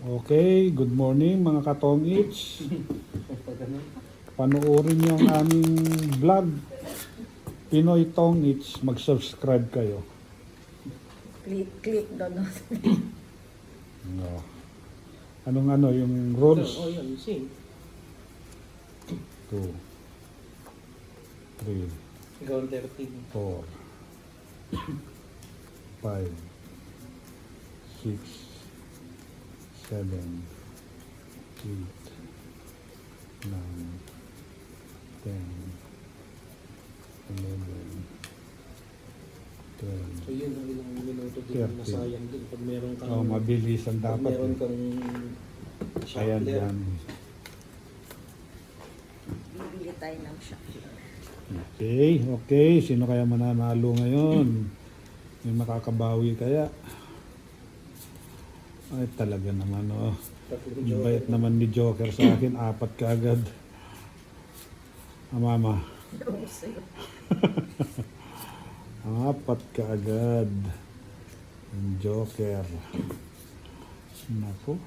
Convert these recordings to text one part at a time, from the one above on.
Okay, good morning mga katongits. Panoorin niyo ang aming vlog, Pinoy Tongits. Mag-subscribe kayo. Click doon. No. Anong yung rules? Oh, yun, same. 2, 3, Ikaw ang 13. 4, 5, 6, 7, 8, 9, 10, 11, 12. So yun ang ilang minuto din 13. na nasayang din. Pag meron kang, Oh, mabilis ang pag dapat. meron Eh. kang Ayan shuffler. yan. Bibili tayo ng shuffler. Okay. Sino kaya mananalo ngayon? May makakabawi kaya? Ay, talaga naman, oh. Tatlong Yung joker. bait naman ni Joker sa akin, 4 kaagad. Mama. Oo, sa'yo. 4 kaagad. Yung Joker. Naku.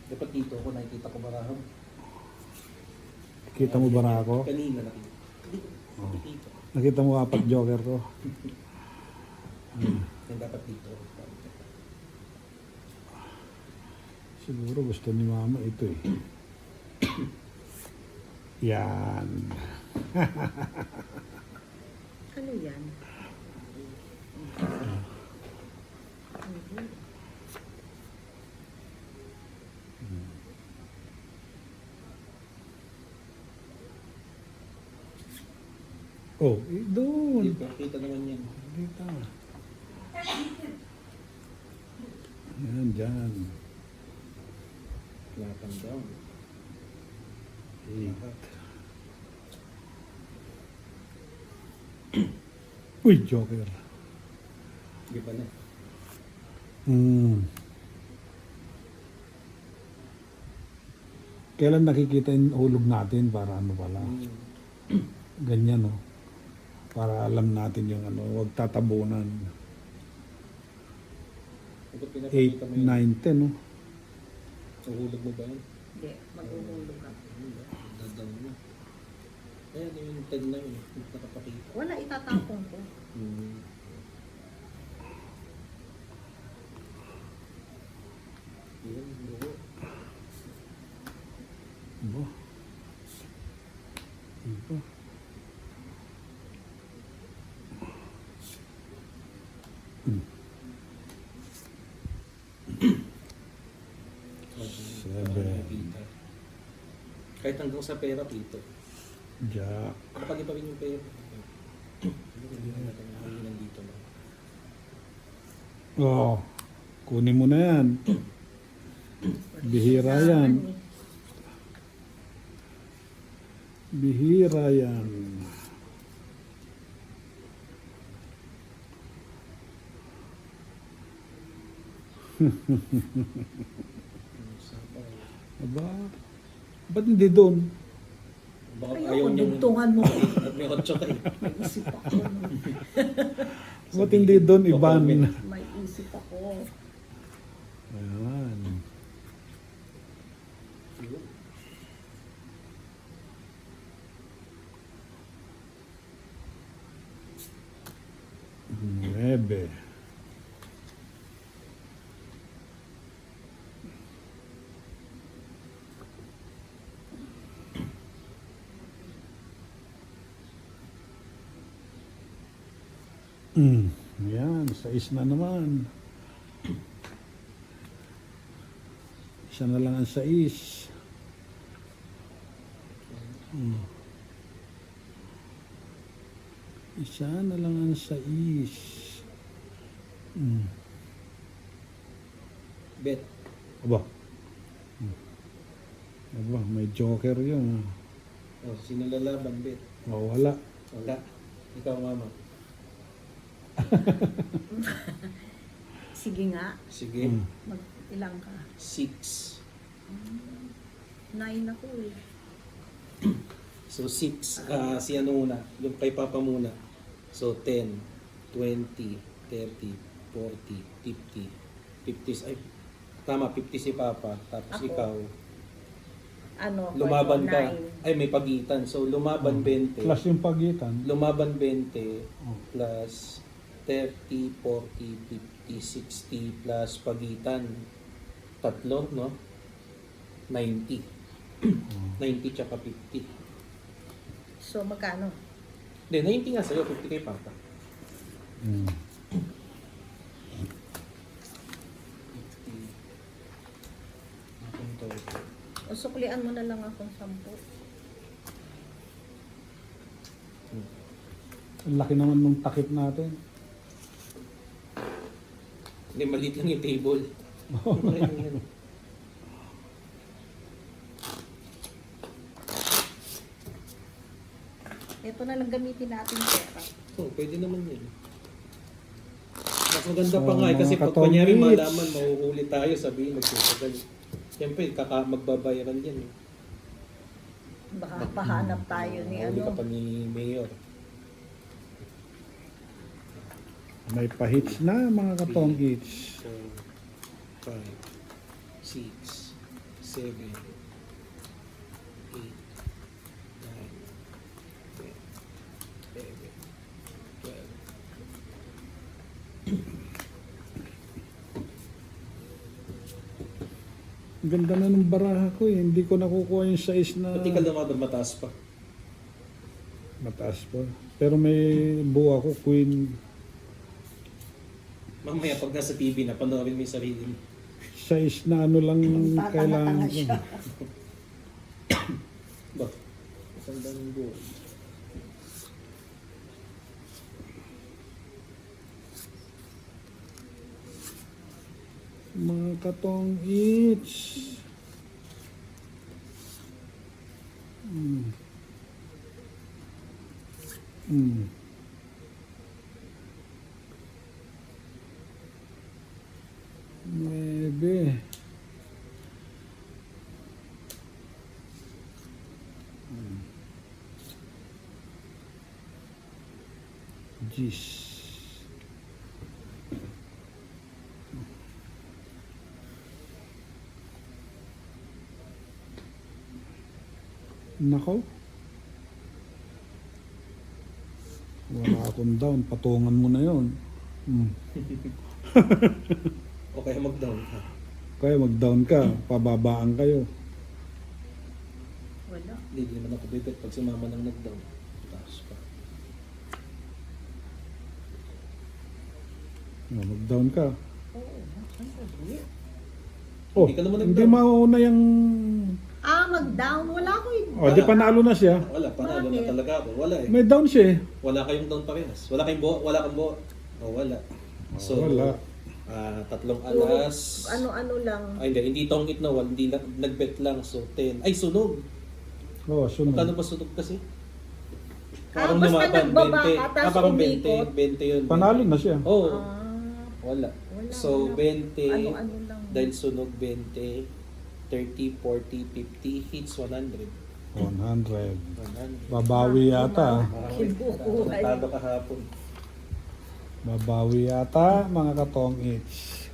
Dapat dito ako nakikita ko marahang. Kita mo ba na ako? Kanina nakita. Dito. Oh. Dito. Nakita mo 4 Joker ko? Yan dapat dito. Siguro gusto ni Mama ito eh. Yan. Ano yan? Oh, doon. Dito. Kita naman yan. Dito. Yan, dyan. Lapan down. 8. Uy, Joker. Di ba na? Kailan nakikita yung hulog natin para ano pala? Ganyan, no? Para alam natin yung huwag tatabunan. Ito 8, pinapakita mo yun. 9, 10, no? Nahulog mo ba yun? Hindi, mag-uhulog ako. Dadang mo. Ayan yung 10 na yun. Nakapakita. Wala, itatapon ko. Yan, buho. Iba. Iba. Seven. Kahit hanggang sa pera, Pito. Jack. Kapag iba rin yung pera. Hindi na natin hanginan dito. No? Oh, kunin mo na yan. Bihira yan. Bihira yan. Aba, ba't hindi doon? Baka Ayoko, ayaw niya dugtungan mo. At may 8 kayo. May isip ako. Ba't hindi doon, Iban? May isip ako. Ayan. Nuebe. Yan, 6 na naman. Isa na lang ang 6. Isa na lang ang 6. Bet. Aba. Aba, may Joker yun. Oh, sino lalaban, bet? Wala. Wala. Ikaw, mama. Sige nga, Sige. ilang ka? 6. 9 ako eh. So 6. Si ano muna? Yung kay Papa muna. So 10, 20, 30, 40, 50. 50 ay tama 50 si Papa tapos Ako. ikaw Ano, lumaban ka. 9. Ay may pagitan. So lumaban 20. Plus yung pagitan. Lumaban 20 Oh. plus 30, 40, 50, 60 plus pagitan. Tatlo, no? 90. 90 tsaka 50. So, magkano? Hindi, 90 nga sa'yo, 50 kay Papa. Mm. 50. Akong to. O, suklian mo na lang akong 10. Ang laki naman nung takip natin. Hindi, maliit lang yung table. Okay lang yan. Ito na lang gamitin natin pera. Oh, pwede naman yun. Mas maganda pa So, nga eh, kasi mga pag kunyari katombits. malaman, mahuhuli tayo, sabihin magsusugal. Siyempre, magbabayaran yan eh. Baka pahanap tayo ni Mahuli ano. ka pa ni Mayor. May pahits na mga katong each. 4, 5, 6, 7, 8, 9, 10, 11, 12. Ang ganda na ng baraha ko eh. Hindi ko nakukuha yung size na Pati ka lumaban mataas pa. mataas pa. Pero may buo ako, queen. Mamaya pag nasa TV na, panoorin mo yung sarili mo. Size na ano lang kailangan ko. Ba? Isang daming buo. Mga katong each. Mm. Mm. Maybe. Jeez. Nako. Wala akong down. Patungan mo na yon. O kaya mag-down ka. Kaya mag-down ka. Pababaan kayo. Wala. Hindi naman ako bibit pag si mama nang nag-down. Taas pa. Mag-down ka. Oo. Saan ko ba? Oh, Hindi ka naman hindi nag-down. mauna yung... Mag-down. Wala ko yun. Oh, di panalo na siya. Wala, panalo na Bakit? talaga ako. Wala eh. May down siya eh. Wala kayong down parehas. Wala kayong buo, wala kang buo. O wala. So, wala. Tatlong Puro alas. Ano-ano lang. Ay, hindi tongit na wal, hindi nag-bet lang. So, 10. Ay, sunog. Oh, sunod. Magkano ba sunog kasi? Basta nagbaba ka, tapos parang umikot. 20 yun. Panalo na siya. Oo. Wala, Wala. So, wala. 20. Ano-ano lang. Dahil sunog 20. 30, 40, 50, hits 100. 100. 100. Babawi yata. Kibukuhay. Natalo kahapon. Babawi yata mga katong each.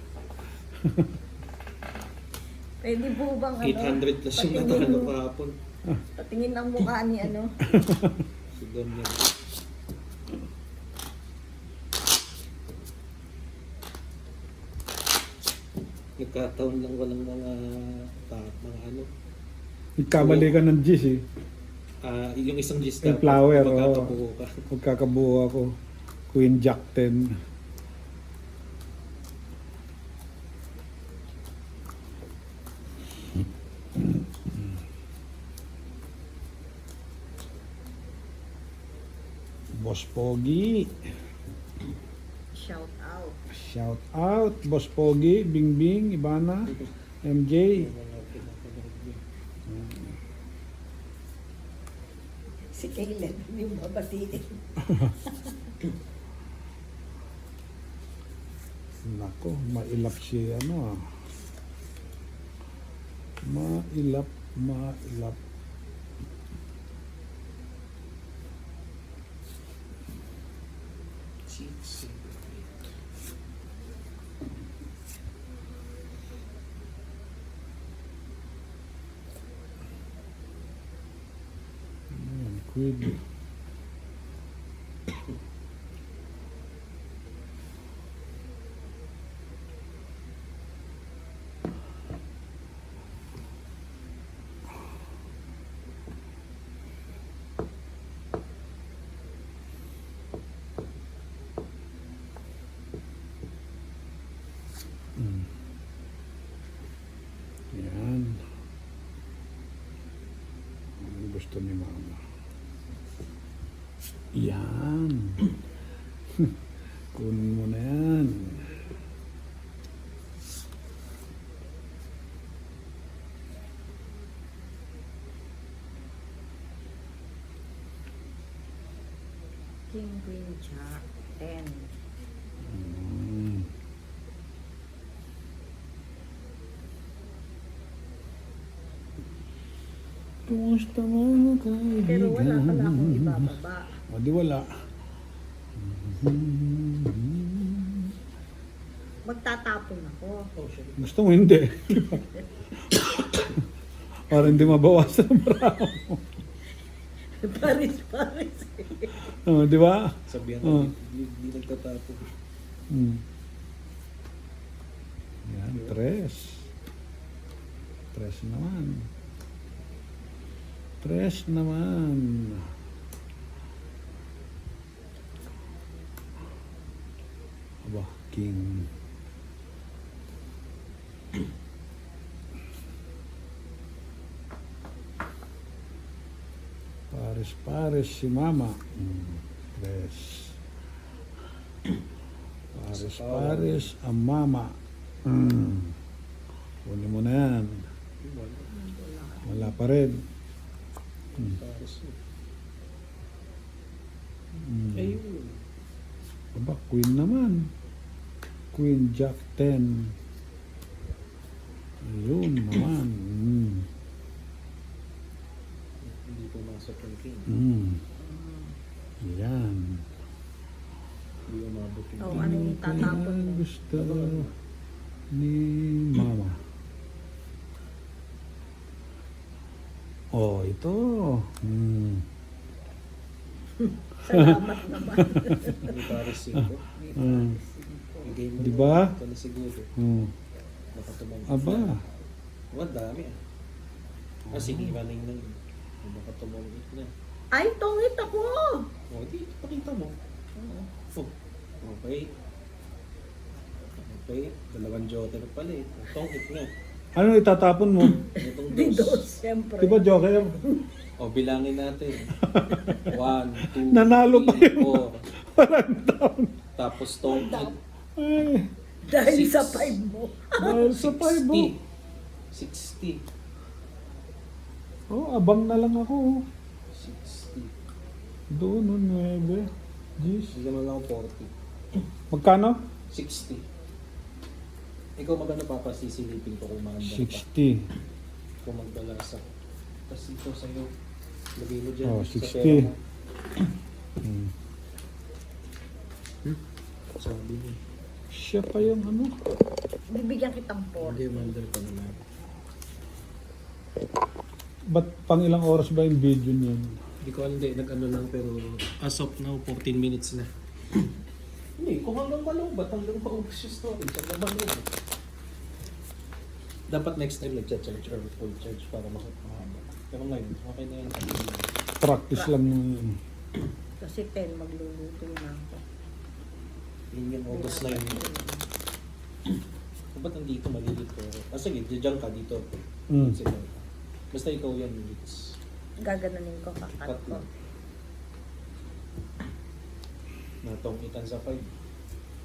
Pwede po bang 800 plus yung natalo kahapon. patingin ang mukha ni ano? Si Don yan. Nagkataon lang walang mga ano. Nagkamali ka ng G's eh. Yung isang gist Yung flower, magkakabuo ka. Magkakabuo ako. Queen Jack 10. Boss Pogi. Shout out. Shout out. Boss Pogi, Bingbing, Ibana, MJ. Si Kaylen, yung babatiin. Nako, mailap si ano ah. Mailap. 6, 7, 8. Ayan, quid. Mm. Yan. Ang gusto ni mama. Yan. Kunin mo na yan. King, Queen, Jack, 10. Mm. Kumusta mga kaibigan? Pero wala pala akong ibababa. O, di wala. Magtatapon ako. Oh, shit. Gusto mo hindi. Para hindi mabawasan ang bravo. Paris. Oh, di ba? Sabihan Oh. ko, di nagtatapon. Mm. Yan, tres. Tres naman. Tres naman. Aba, king. Pares si mama. Tres. Pares ang mama. Kunin mo na yan. Wala pa rin. Pares yun. Mm. Ayun. Aba, queen naman. Queen, jack, 10. Ayun naman. Hindi pumasok yung king. Yan. Hindi umabot yung Oh, king. ano yung tatapon Kaya mo? gusto ni mama. Oh, ito. Salamat naman. Hindi pares 5. Mm. Bigay mo Di ba? ito na siguro. Nakatumang. Aba. Ang dami ah. Ah, sige, running na yun. Baka tumangit na. Ay, tungit ako! O, di, pakita mo. Oh, okay. Okay, 2 joker pala eh. Tongit nga. Ano itatapon mo? Itong Di dos, dos. siyempre. Di ba joker? O, bilangin natin. 1, 2, Nanalo pa 3, yun. 4. Parang down. Tapos tongit. Ay, Dahil Six. sa 5 mo. dahil sa 5 mo. 60. Oh, abang na lang ako. 60. Doon, 9. Jeez. Hindi naman lang ako 40. Magkano? 60. Ikaw magano papasisilipin ko kung maganda ka. 60. Kung magbalasa. Tapos ito sa'yo. Lagay mo dyan. Oh, sa 60. pera mo. Hmm. Sabi niya. Siya pa yung ano. Bibigyan kitang 4. Hindi, mandal pa naman. Ba't pang ilang oras ba yung video niyan? Hindi ko alam, hindi. Nag-ano lang pero as of now, 14 minutes na. Hindi, kung hanggang malubat, hanggang maubos yung story. Sa naman yun. Dapat next time nag-charge or full charge para makapahaba. Pero ngayon, okay na yun. Practice lang yun. Kasi 10, magluluto na ako. Yun yung August 9. Ba't nandito malilit ko? Ah, sige, diyan ka dito. Mm. Sige. Basta ikaw yan, it's Gaganunin ko, kakat ko. natong itan sa 5. 1.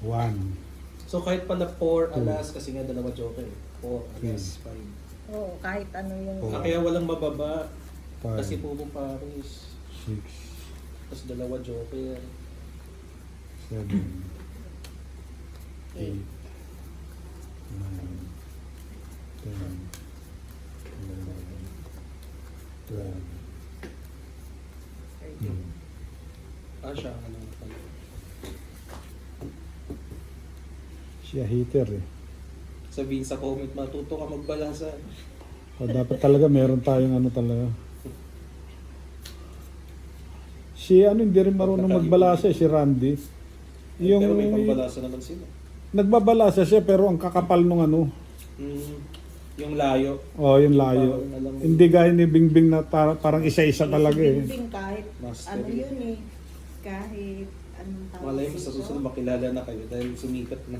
So kahit pala 4 alas, kasi nga 2 joker. 4 alas, 5. Oo, kahit ano yung... Oo. Kaya walang mababa. 5. Kasi puro Paris. 6. Tapos 2 joker. 7. 8. 9. 10. 11. 12. Ah, siya. Ano pala. Siya hitter eh. Sabihin sa comment, matuto ka magbalasa. O, dapat talaga meron tayong ano talaga. Si ano, hindi rin marunong magbalasa eh, si Randy. Pero may pambalasa naman sila. Nagbabalasa siya pero ang kakapal nung ano. Yung layo. Oh, yung layo. Parang alam mo- Hindi gaya ni Bingbing na parang isa-isa talaga eh. Bimbing kahit Master ano yun. yun eh. Kahit anong tawag Malay mo sa dito. susunod makilala na kayo dahil sumikat na.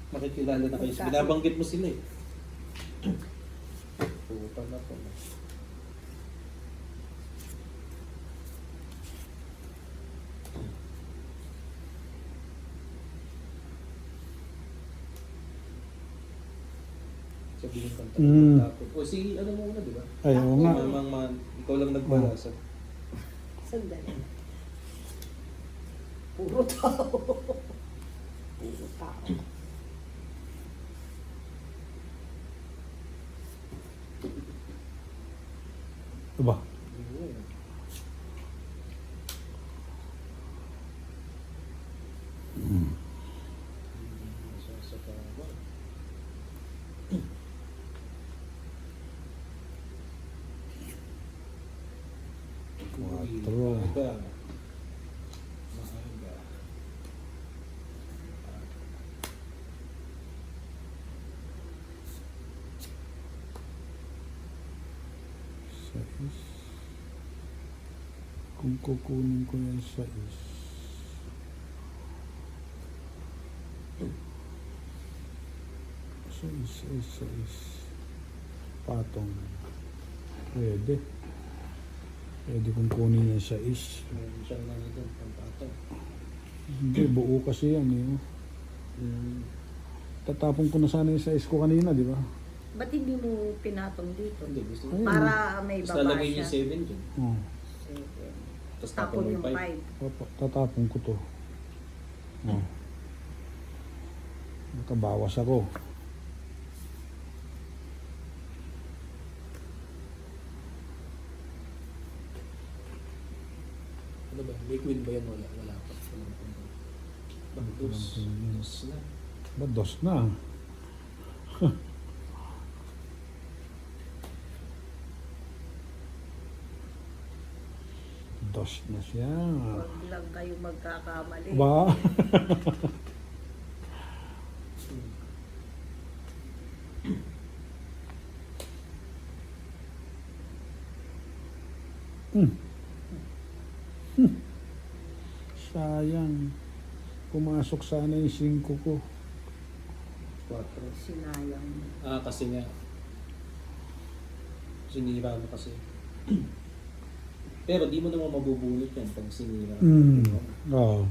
Makikilala na kayo. Binabanggit mo sila eh. Puta na po. Sabihin kang Mm. tapos. O si ano mo na, di ba? Ay, oo nga. Mamang man, ikaw lang nagbalasa. Sandali. Puro tao. Puro tao. Diba? Quatro. Sais. Kung kukunin ko yung sais. Sais. Patong. Pwede. Pwede kong kunin yung sais. Meron siyang nandito, pampato. Hindi, buo kasi yan eh. Oh. Tatapon ko na sana yung sais ko kanina, di ba? Ba't hindi mo pinatong dito? Hindi, gusto Ayun. mo. Para may Tapos baba lalagay niyo siya. 7 dyan. Oh. Seven. Tapos Tapon tapon mo yung yung 5. 5. Tatapon ko to. Oh. Nakabawas ako. Ano ba? Liquid ba yan? Wala. Wala pa. Dos. Dos na. Ba, dos na. Dos na siya. Huwag lang kayo magkakamali. Ba? Hmm. Sayang. Pumasok sana yung 5 ko. 4. Sinayang. Kasi nga. Sinira mo kasi. Pero di mo naman mabubunot yan pag sinira. Oo.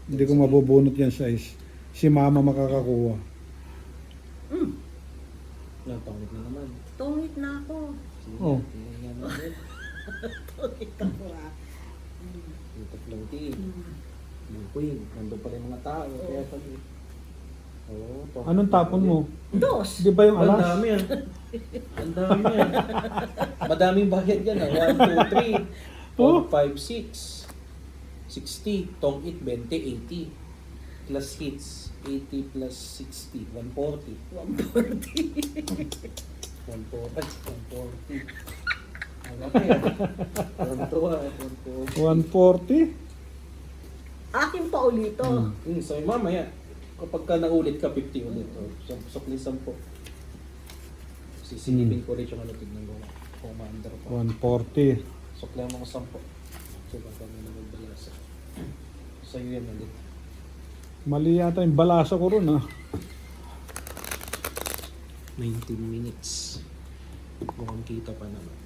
Hindi ko mabubunot yan size. Si mama makakakuha. Napangit na naman. Tungit na ako. Sige, Oh. tingnan nga natin. Tungit ako ah. Yung tatlong team. Yung queen. Nandun pala yung mga tao. Kaya pag... Oo. Anong tapon mo? Dos. Di ba yung Ang alas? dami yan. Ang dami yan. Madaming bayad yan. 1, 2, 3, 4, Oh? 5, 6. 60. Tong it, 20, 80. Plus hits. 80 plus 60. 140. 140. 140. Ano pa yan? 140. 140? Akin pa ulito. So mamaya, kapag ka naulit ka, 50 ulit. Sukli 10. Sisilipin ko rin yung ano, tignan ko. Commander pa. 140. Sukli mo ko 10. So baka kami na magbalasa. Sa'yo yan ulit. Mali yata yung balasa ko ron ah. 19 minutes. Mukhang kita pa naman.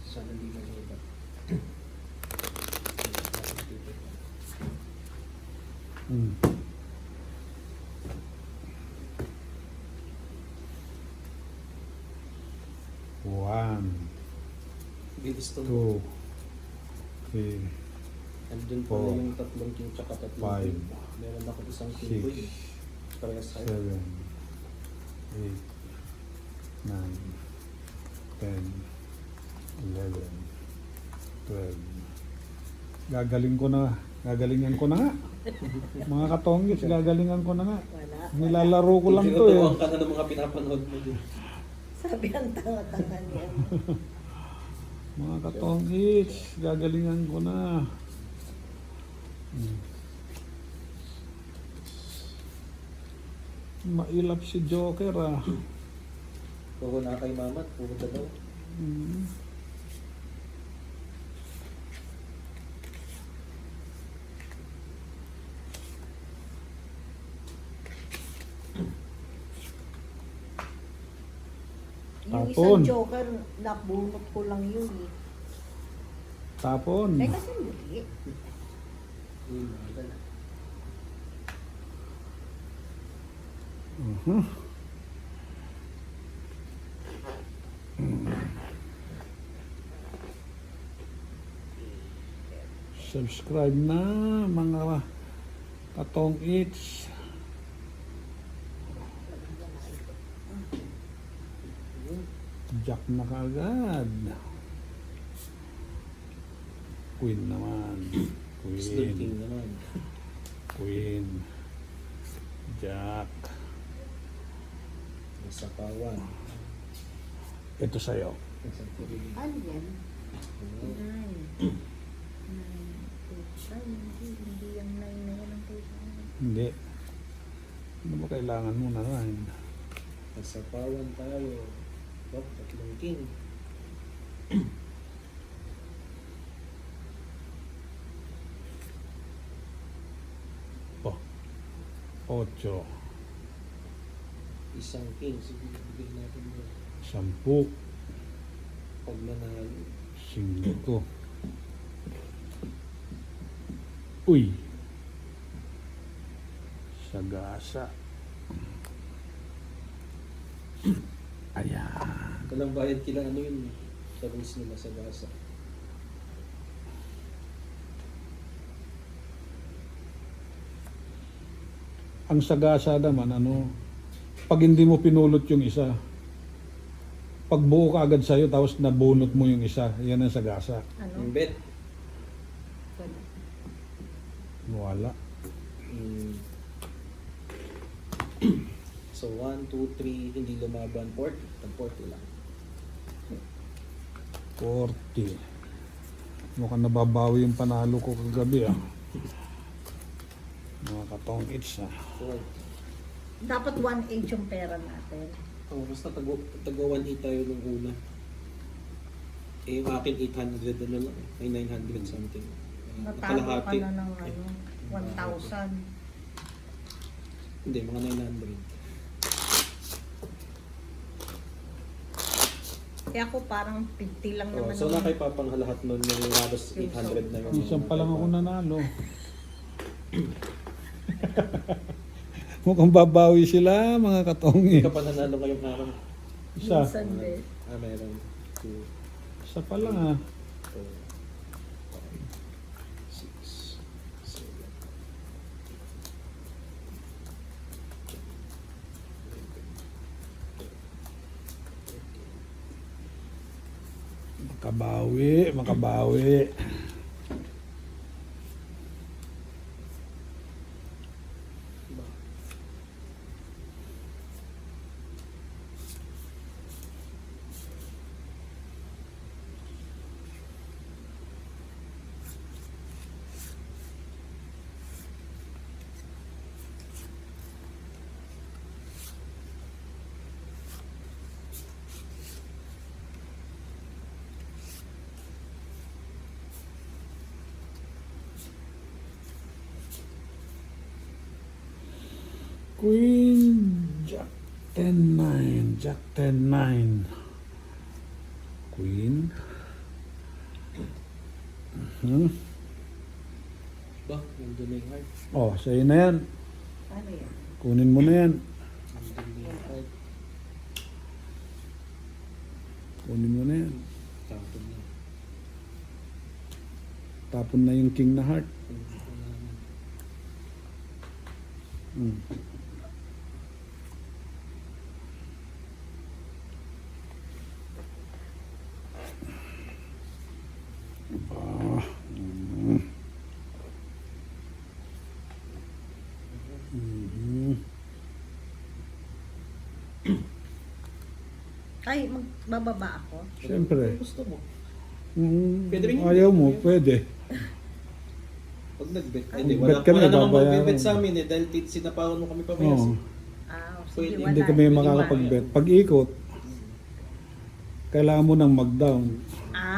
Sana hindi mo iba. Hmm. One, Bilis to. 2, 3, Andun pa Four, yung tatlong king tsaka tatlong five, queen. Meron ako isang king 6, queen. Parehas tayo. 7, 8, 9, 10, 11, 12, 12. Gagaling ko na. Gagalingan ko na nga. Mga katonggits, gagalingan ko na nga. Wala. Nilalaro ko lang to eh. Tinuturuan ka na ng mga pinapanood mo din. Sabi ang tanga-tanga niya. Mga katonggits, gagalingan ko na. Mailap si Joker ah. Puro na kay mama at puro daw. Hmm. Yung Tapon. isang joker, nabunot ko lang yun eh. Tapon. Eh kasi hindi. Mhm. Subscribe na mga katong eats. Jack na kaagad. Queen naman. Sleeping Queen. naman. Queen. Jack. Nasa pawan. Ito sa'yo. Ano yan? Nine. Nine. Pusa, hindi yung nine na yan ang pusa. Hindi. Ano ba kailangan mo na rin? Nasa pawan tayo. Oh, tatlong king. Oh. 8. Isang king. Sige, bigay natin mo. 10. Pag nanalo. 5. Uy. Sagasa. Ayan. Kalang bayad kila ano yun. Sa rules nila sa gasa. Ang sagasa naman, ano, pag hindi mo pinulot yung isa, pag buo ka agad sa'yo, tapos nabunot mo yung isa, yan ang sagasa. Ano? Yung bet. Wala. Wala. Mm. So 1, 2, 3, hindi lumaban. 40. Tag 40 lang. 40. Mukhang nababawi yung panalo ko kagabi, ah. Mga katong its, ah. 4. Dapat 1/8 yung pera natin. Oh, basta tagwa 1.8 tayo nung una. Eh, yung akin 800 na lang. May 900 something. Natalo ka Nakalahati. na ng ano, 1,000. Hindi, mga 900. Kaya ako parang 50 lang Oh, naman. so ang- na kay papang lahat nun yung halos 800 na yun. Isang pa lang ako nanalo. Mukhang babawi sila, mga katong Hindi its. ka pa nanalo ngayong araw. Isa. Minsan din. Meron. 2, Isa pa lang, ah. 4, 5, 6, 7, Makabawi, makabawi. Queen, Jack 10-9, Jack 10-9. Queen. Hmm. ba? Nandun na yung heart. Oh, sa'yo na yan. Ano yan? Kunin mo na yan. Nandun na yung heart. Kunin mo na yan. Tapon na. Tapon na yung king na heart. Wala na. Hmm. Ay, magbababa ako. Siyempre. Kung gusto mo. Mm, Pwede rin yun. ayaw mo, pwede. Pag nag-bet. Kung Hindi, bet wala, ka na, wala namang babayaran mag-bet sa mo. amin eh. Dahil sinapawan mo kami pabayas. Oo. Sige, Pwede. wala. Hindi kami Pwede makakapag-bet. Pag ikot, kailangan mo nang mag-down.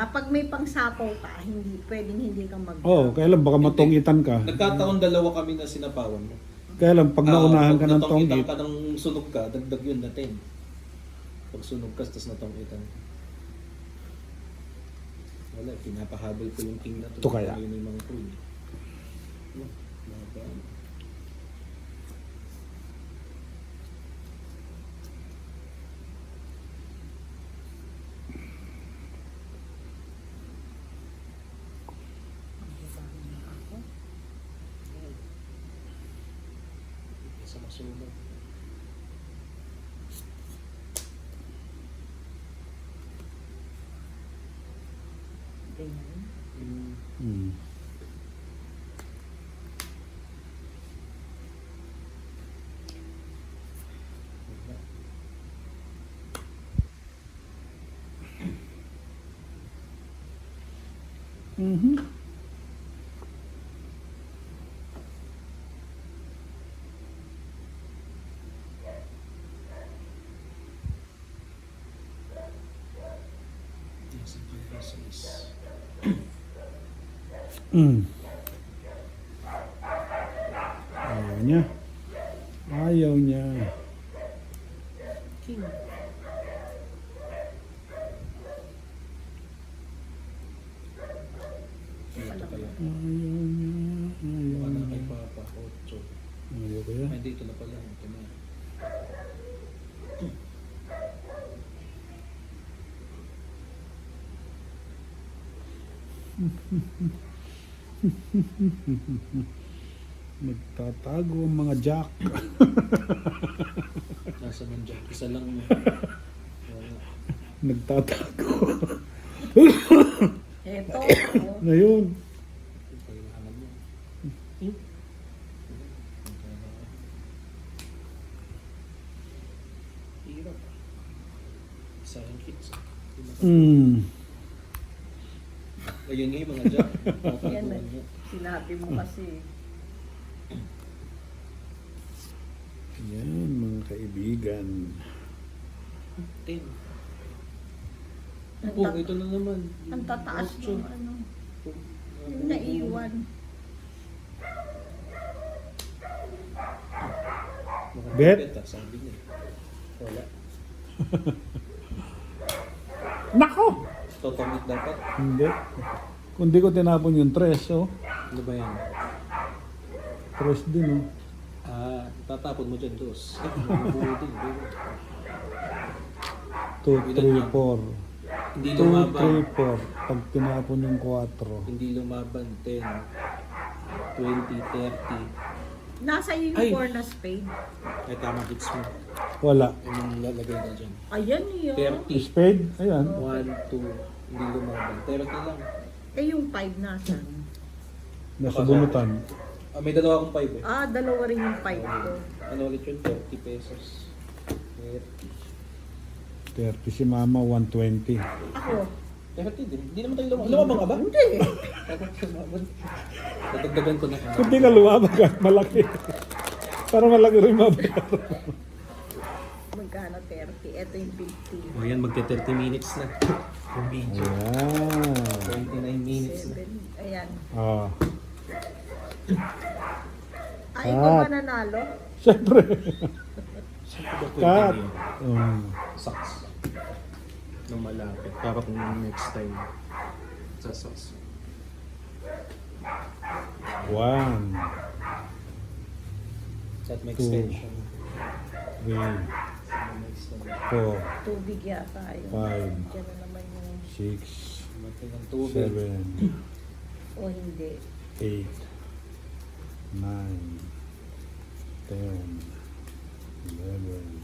Pag may pangsapaw ka, hindi kang mag- Oo, kaya lang baka matungitan ka. Nagkataon dalawa kami na sinapawan mo. Kaya lang, pag naunahan ka ng natongitan tonggit, ka ng sunog ka, dagdag yun na 10. Pag sunog ka, tapos natongitan. Wala, pinapahabol ko yung king na to. Ito kaya? Yun yung mga crew. No, mga ba? Sa masunog. Ganyan. mm, mhm. Yes, yes. Mm. Ayaw niya. Ayaw niya. King. Ito kaya. Ayaw niya. Ayaw Wala niya. kay Papa, 8. Ayaw kaya. Ay, dito na pala. Ito na. Nagtatago ang mga jack. Nasa man dyan. Isa lang mo. Wala. Nagtatago. Eto. Ngayon. Kailangan mo. Hirap. Sayang kids. Mm. Ayun nga yung mga jack. Yan Tataguan mo. sinabi mo kasi. Yan mga kaibigan. 10. Ang Oh, tat- ito na naman. Ang tataas Ocho. ng ano. Yung naiwan. Bet? Sabi niya. Wala. Nako! Totomit dapat. Hindi. Kung di ko tinapon yung tres, oh. Ano ba yan? Tres din, oh. Tatapon mo dyan, dos. Mabuo din. 2, 3, 4. Hindi 2, lumaban. 3, 4. Pag tinapon yung 4. Hindi lumaban. 10. 20, 30. Nasa iyo Ay. yung corner spade. Ay, tama hits mo. Wala. Yung lalagay na dyan. Ayan yun. 30. Spade? Ayan. 1, 2. Hindi lumaban. 30 lang. Yung 5 nasan? Nasa bunutan. May dalawa akong 5 eh. Dalawa rin yung 5 ko. Ano ulit yun? 30 pesos. 30. 30 si mama, 120. Ako? 30 din. Hindi naman tayo lumaban. Lumaban ka ba? Hindi. Tapos lumaban. Dadagdagan ko na. Kung di ka lumabag ka, malaki. Para malaki rin mabayaran. Magkano 30? Ito yung 50. O yan, magte 30 minutes na. Yung video. Ayan. 29 minutes na. 7. Ayan. Ah. Ikaw mananalo? Siyempre. Saan ko ba Cut. pwede yun? Socks. Nung malapit. Para kung next time. Sa socks. 1, At may Two. extension. 3, May extension. 4, Tubig yata yun. 5, Diyan na naman yung... 6, Matay ng tubig. 7, O hindi. 8, 9, 10, 11,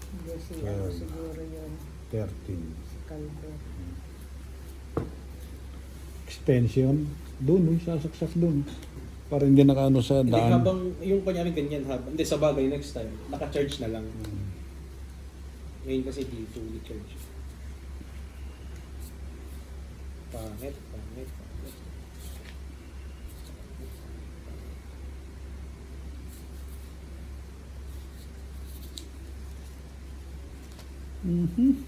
Hindi si Well. siguro yun. 13. Si Calvo. Extension. Doon, sasaksak doon. Para hindi nakaano sa Hindi daan. habang, yung kunyari ganyan habang, hindi sa bagay next time, naka-charge na lang. Ngayon kasi di fully charge. Pangit. Mhm.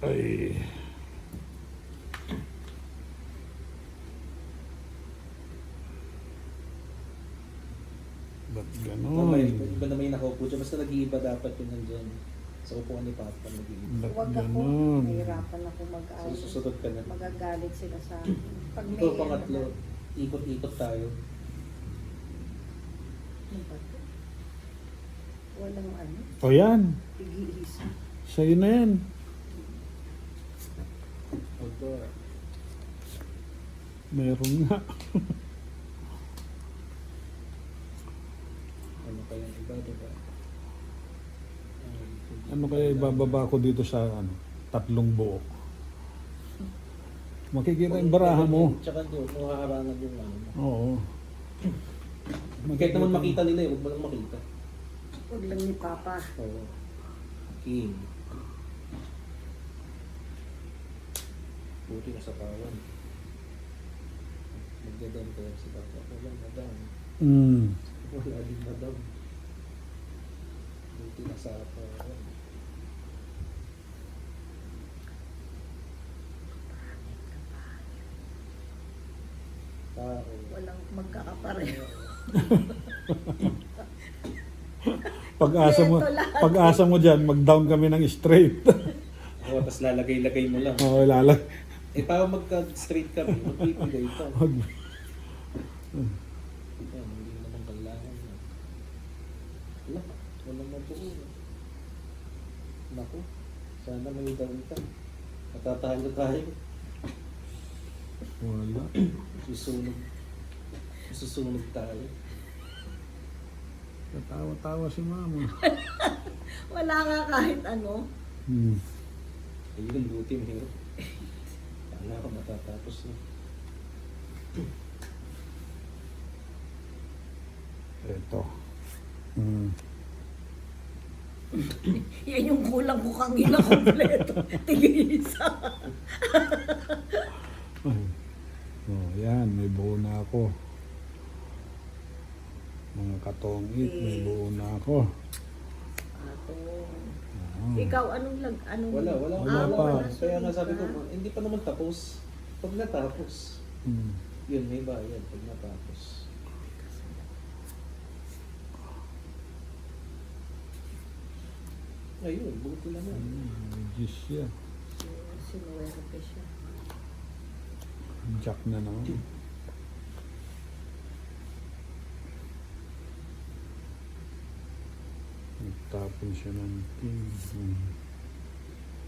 Ay. Ba't Mamay, ganon? iba naman yung nakaupo dyan. Basta nag-iiba dapat yun nandyan. Sa upuan ni Papa, nag-iiba. Ba't Huwag ako. ganon? Nahirapan ako mag-away. Susunod ka na. Magagalit sila sa akin. Pag may Ikaw pangatlo, ikot-ikot tayo. Ano ba to? Walang ano. O yan. Tig-iisa. Sa'yo na yan. Opo. Meron nga. Ano kayang iba, diba? Ano kaya ibababa ko dito sa ano, 3 buo? Makikita yung baraha mo. Tsaka doon, makaharangan yung ano mo. Oo. Kahit naman makita nila eh, huwag mo lang makita. Huwag lang ni Papa. Oo. King. Buti na sa pawan. Magdadam kaya si Papa. Walang madam. Wala din madam. Buti na sa pawan. Tao. Walang magkakapareho. Pag-asa mo diyan, mag-down kami ng straight. Oo, tapos lalagay-lagay mo lang. Oo, lalag. Eh, para magka-straight kami, magpipigay ito. Yan, hindi naman kailangan na. Wala, walang mabuo. Naku, sana may down ka. Matatalo tayo. Wala. Susunog tayo. Katawa-tawa si mama. Wala nga kahit ano. Ayun, buti mahirap. Paano ako matatapos na? Ito. Yan yung kulang ko kangina kompleto. Tig-iisa. Oh, yan, may buo na ako. Mga katongit, may buo na ako. Ato. Oo. Ikaw, anong Wala Wala pa. Kaya nga sabi ko, hindi pa naman tapos. Pag natapos, yun, may bayad pag natapos. Ayun, buti naman. Diyos siya. Sinuwerte siya. Jack na naman. Nagtapon siya ng king.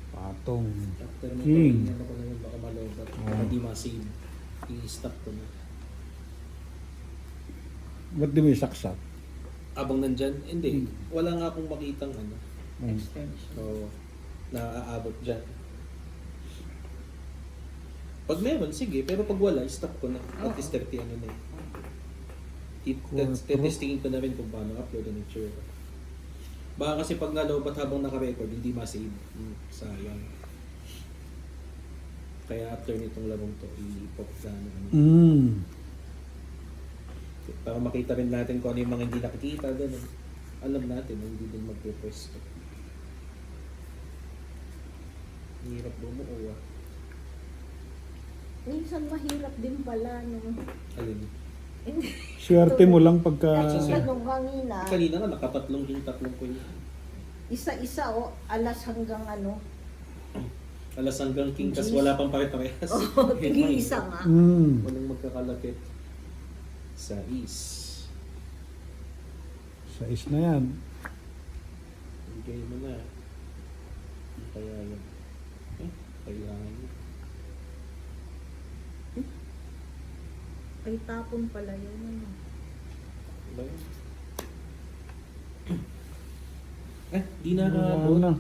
Patong. After mo King. ano ko na yun, baka malobat. Oo. Baka di ma-save. I-stop ko na. Ba't di mo isaksak? Abang nandyan? Hindi. Wala nga akong makitang ano. Extension. So, naaabot dyan. Pag meron, sige. Pero pag wala, stop ko na. At least 30 ano na eh. Testingin ko na rin kung paano upload ang itsura. Baka kasi pag nalobat habang naka-record, hindi ma-save. Sayang. Kaya after nitong larong to, i-pop na ano. Para makita rin natin kung ano yung mga hindi nakikita. Ganun. Alam natin na hindi din magpupwesto. Hirap bumuo ah. Minsan mahirap din pala nung... Alin? Swerte mo lang pagka... Kasi nung kanina, Kanina nga, nakatatlong ko yun. isa-isa o alas hanggang ano. Alas hanggang king, tas wala pang pare-parehas. Oh, tig-iisa nga. Walang magkakalapit. Sa is. Sa is na yan. Bigay mo na. Kaya yun. Kailangan mo. Ay, tapon pala yun. Ano? Ba yun? Di Wala nakaabot. na.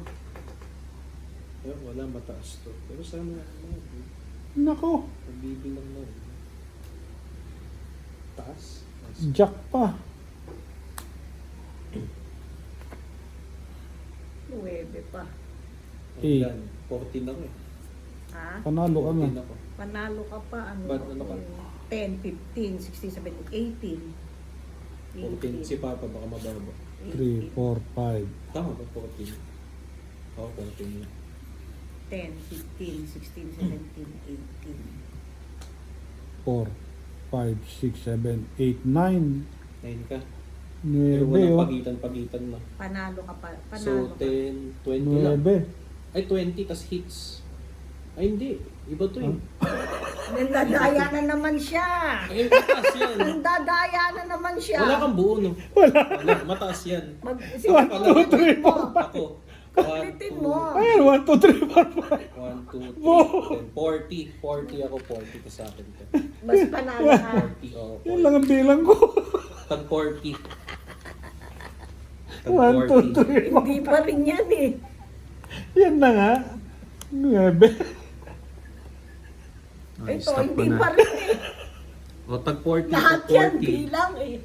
Wala mataas to. Pero sana, Nako, pagbibilang na. Taas? Jack pa. 9 pa. Eh. Yan, 14 ako eh. Ha? Panalo ka na. 14 ako. Panalo ka pa. Ba't ano ka? 10, 15, 16, 17, 18. 14. Si Papa baka mababa. 3, 4, 5. Tama ba 14? Oo, 14 na. 10, 15, 16, 17, 18. 4, 5, 6, 7, 8, 9. 9 ka. 9, Pero walang oh. pagitan-pagitan na. Panalo ka pa. So, Panalo ka. 10, 20 lang. 9. Ay, 20 tas hits. Ay, hindi. Iba to eh. Nandadaya na naman siya. Ay, mataas yan. Nandadaya na naman siya. Wala kang buo, no? Wala. Mataas yan. Sige, 1, 2, 3, 4. Ako. Kulitin mo. Ayan, 1, 2, 3, 4, 5. 1, 2, 3, 40. 40 ako, 40 to sa akin to. Mas panalo ka. 40, oo. Yan lang ang bilang ko. Tag 40. Tag 1, 2, 3, 4. Hindi pa rin yan eh. Yan na nga. 9. Ito, hindi pa rin eh. O, tag 40. Lahat tag yan 40. bilang eh.